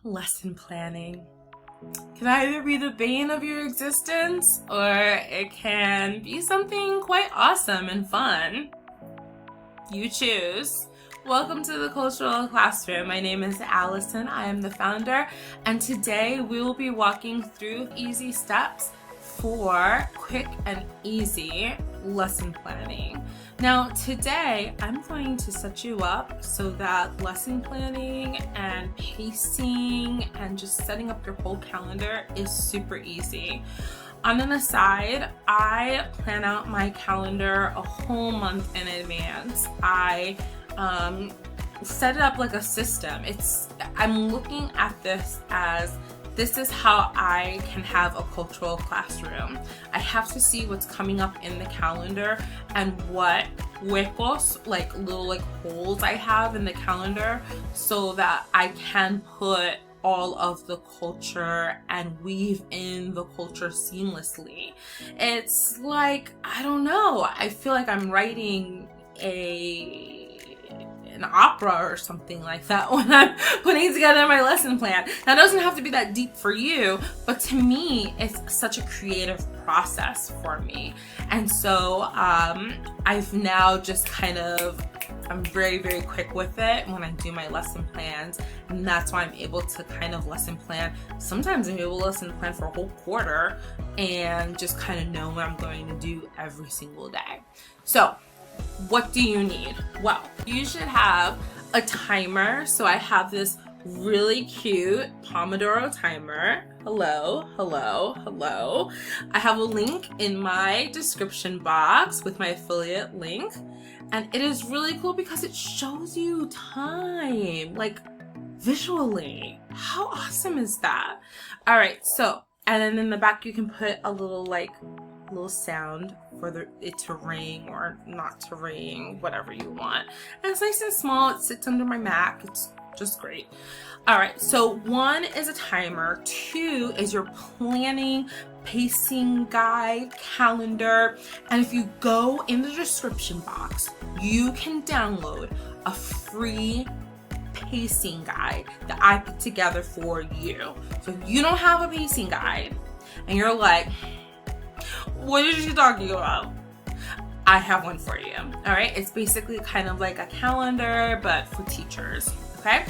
Lesson planning can either be the bane of your existence or it can be something quite awesome and fun. You choose. Welcome to the Cultural Classroom. My name is Allison. I am the founder, and today we will be walking through easy steps for quick and easy lesson planning. Now today I'm going to set you up so that lesson planning and pacing and just setting up your whole calendar is super easy. On an aside, I plan out my calendar a whole month in advance. I set it up like a system. I'm looking at this is how I can have a cultural classroom. I have to see what's coming up in the calendar and what huecos, like little holes I have in the calendar, so that I can put all of the culture and weave in the culture seamlessly. It's like, I don't know, I feel like I'm writing an opera or something like that when I'm putting together my lesson plan. Now, it doesn't have to be that deep for you, but to me, it's such a creative process for me. And so I've now just I'm very, very quick with it when I do my lesson plans, and that's why I'm able to kind of lesson plan. Sometimes I'm able to lesson plan for a whole quarter and just kind of know what I'm going to do every single day. So what do you need? Well, you should have a timer. So I have this really cute Pomodoro timer. Hello, hello, hello. I have a link in my description box with my affiliate link. And it is really cool because it shows you time, like visually. How awesome is that? All right, so, and then in the back you can put a little sound for it to ring or not to ring, whatever you want. And it's nice and small. It sits under my Mac. It's just great. All right, so 1 is a timer. 2 is your planning, pacing guide, calendar. And if you go in the description box, you can download a free pacing guide that I put together for you. So if you don't have a pacing guide and you're like, what is she talking about? I have one for you. All right, it's basically kind of like a calendar, but for teachers. Okay,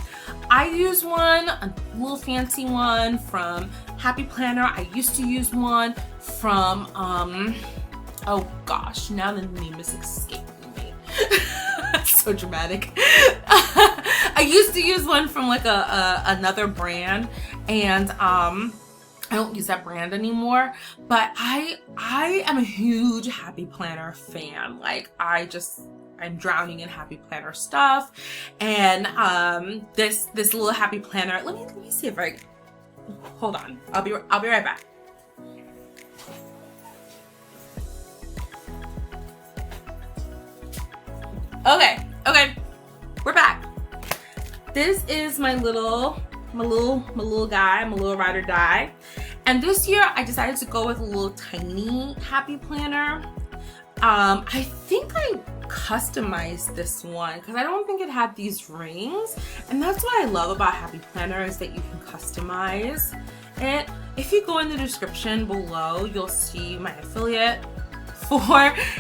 I use one, a little fancy one from Happy Planner. I used to use one from oh gosh, now the name is escaping me. So dramatic. I used to use one from like another brand, and I don't use that brand anymore, but I am a huge Happy Planner fan. Like I'm drowning in Happy Planner stuff, and this little Happy Planner. Let me see if I hold on. I'll be right back. Okay, we're back. This is my little guy, my little ride or die. And this year I decided to go with a little tiny Happy Planner. I think I customized this one because I don't think it had these rings. And that's what I love about Happy Planner, is that you can customize it. If you go in the description below, you'll see my affiliate for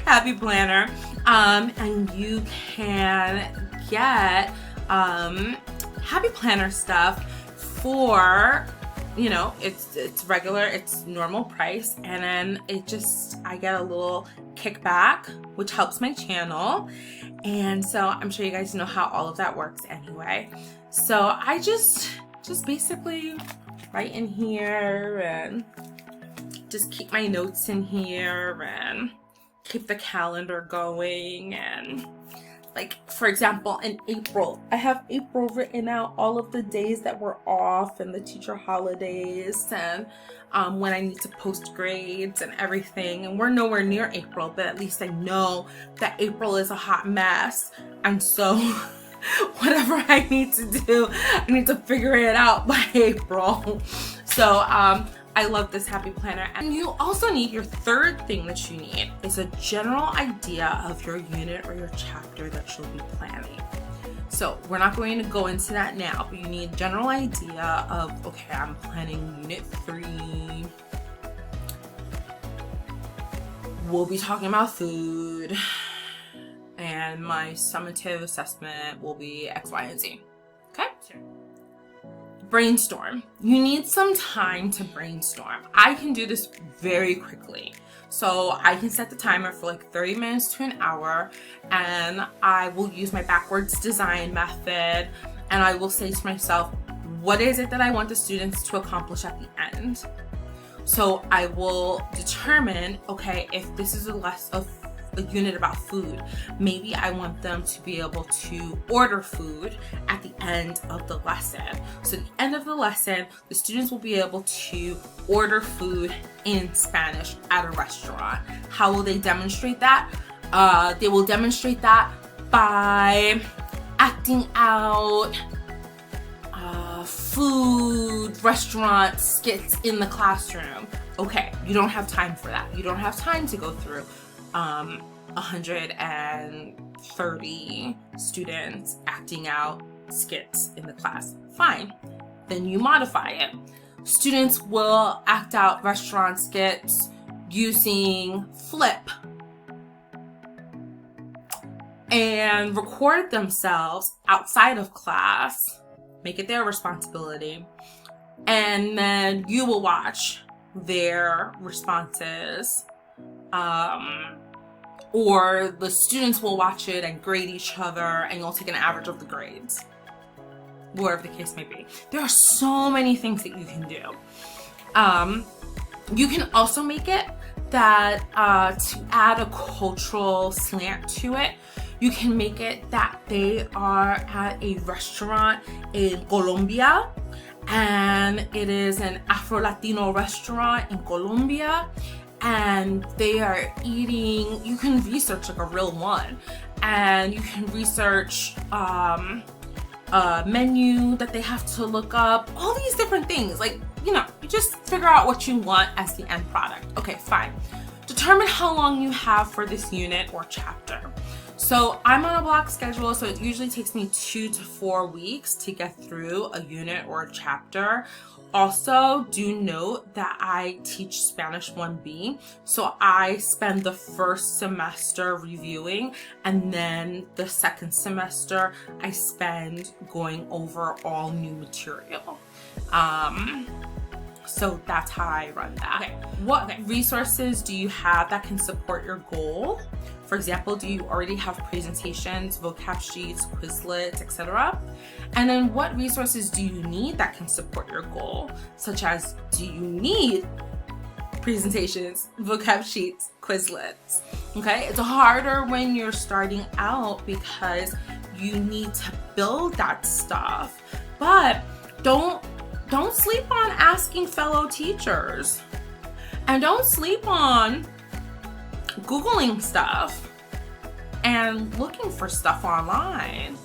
Happy Planner. And you can get Happy Planner stuff for, you know, it's regular, it's normal price, and then I get a little kickback, which helps my channel. And so I'm sure you guys know how all of that works anyway. So I just basically write in here and just keep my notes in here and keep the calendar going. And like, for example, in April, I have April written out, all of the days that were off and the teacher holidays, and when I need to post grades and everything. And we're nowhere near April, but at least I know that April is a hot mess. And so whatever I need to do, I need to figure it out by April. So I love this Happy Planner. And you also need, your third thing that you need is a general idea of your unit or your chapter that you'll be planning. So So we're not going to go into that now, but you need a general idea of, okay, I'm planning unit 3. We'll be talking about food, and my summative assessment will be X, Y, and Z. Okay? Brainstorm. You need some time to brainstorm. I can do this very quickly. So I can set the timer for like 30 minutes to an hour, and I will use my backwards design method, and I will say to myself, what is it that I want the students to accomplish at the end? So I will determine, okay, if this is a unit about food, maybe I want them to be able to order food at the end of the lesson. So at the end of the lesson, the students will be able to order food in Spanish at a restaurant. How will they demonstrate that? They will demonstrate that by acting out food restaurant skits in the classroom. Okay, you don't have time for that. You don't have time to go through 130 students acting out skits in the class. Fine, then you modify it. Students will act out restaurant skits using Flip and record themselves outside of class. Make it their responsibility, and then you will watch their responses, or the students will watch it and grade each other, and you'll take an average of the grades, whatever the case may be. There are so many things that you can do. You can also make it that to add a cultural slant to it, you can make it that they are at a restaurant in Colombia, and it is an Afro-Latino restaurant in Colombia, and they are eating, you can research like a real one, and you can research a menu that they have to look up, all these different things. Like, you know, you just figure out what you want as the end product. Okay, fine. Determine how long you have for this unit or chapter. So I'm on a block schedule, so it usually takes me 2 to 4 weeks to get through a unit or a chapter. Also, do note that I teach Spanish 1B, so I spend the first semester reviewing, and then the second semester I spend going over all new material. So that's how I run that. Okay. What resources do you have that can support your goal? For example, do you already have presentations, vocab sheets, Quizlets, etc.? And then what resources do you need that can support your goal? Such as, do you need presentations, vocab sheets, Quizlets? Okay, it's harder when you're starting out because you need to build that stuff. But don't sleep on asking fellow teachers, and don't sleep on Googling stuff and looking for stuff online.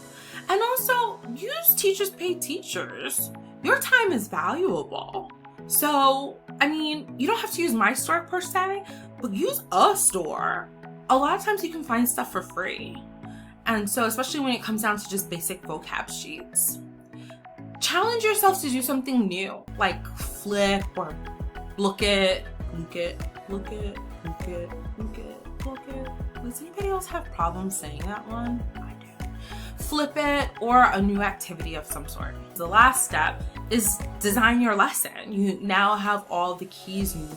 And also, use teachers pay teachers. Your time is valuable. So, I mean, you don't have to use my store per se, but use a store. A lot of times you can find stuff for free. And so, especially when it comes down to just basic vocab sheets. Challenge yourself to do something new, like Flip or look it. Does anybody else have problems saying that one? I do. Flip it, or a new activity of some sort. The last step is design your lesson. You now have all the keys you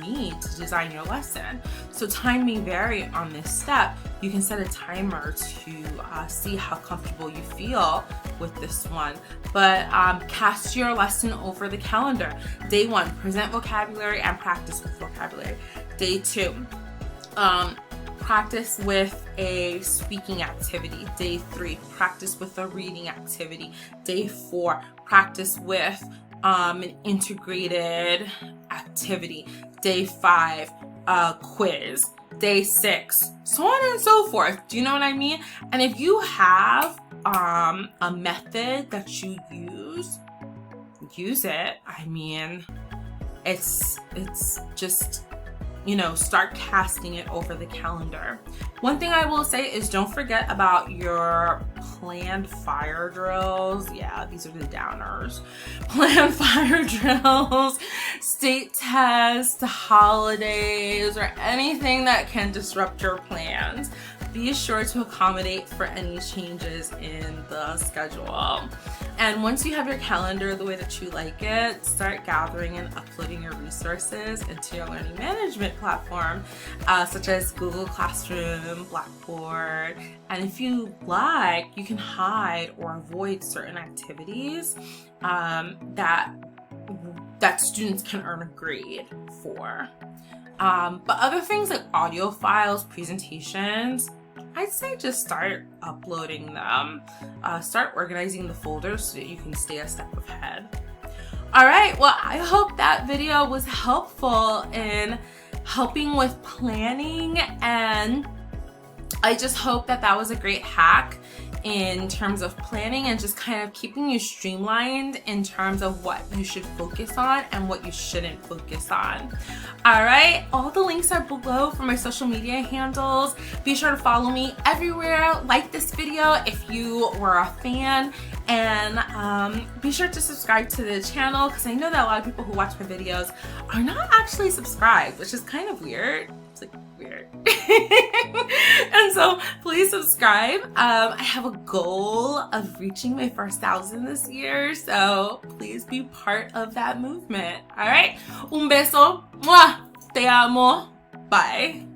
need to design your lesson. So time may vary on this step. You can set a timer to see how comfortable you feel with this one. But cast your lesson over the calendar. Day 1, present vocabulary and practice with vocabulary. Day 2, practice with a speaking activity. Day 3, practice with a reading activity. Day 4, practice with an integrated activity. Day 5, quiz. Day 6, so on and so forth. Do you know what I mean? And if you have a method that you use it. I mean, it's just start casting it over the calendar. One thing I will say is don't forget about your planned fire drills. Yeah, these are the downers. Planned fire drills, state tests, holidays, or anything that can disrupt your plans. Be sure to accommodate for any changes in the schedule. And once you have your calendar the way that you like it, start gathering and uploading your resources into your learning management platform, such as Google Classroom, Blackboard. And if you like, you can hide or avoid certain activities that students can earn a grade for. But other things like audio files, presentations, I'd say just start uploading them. Start organizing the folders so that you can stay a step ahead. All right, well, I hope that video was helpful in helping with planning, and I just hope that that was a great hack in terms of planning and just kind of keeping you streamlined in terms of what you should focus on and what you shouldn't focus on. All right, all the links are below for my social media handles. Be sure to follow me everywhere. Like this video if you were a fan, and be sure to subscribe to the channel, because I know that a lot of people who watch my videos are not actually subscribed, which is kind of weird. It's like weird. And so please subscribe. I have a goal of reaching my first 1,000 this year, so please be part of that movement. All right, un beso. Mwah. Te amo. Bye.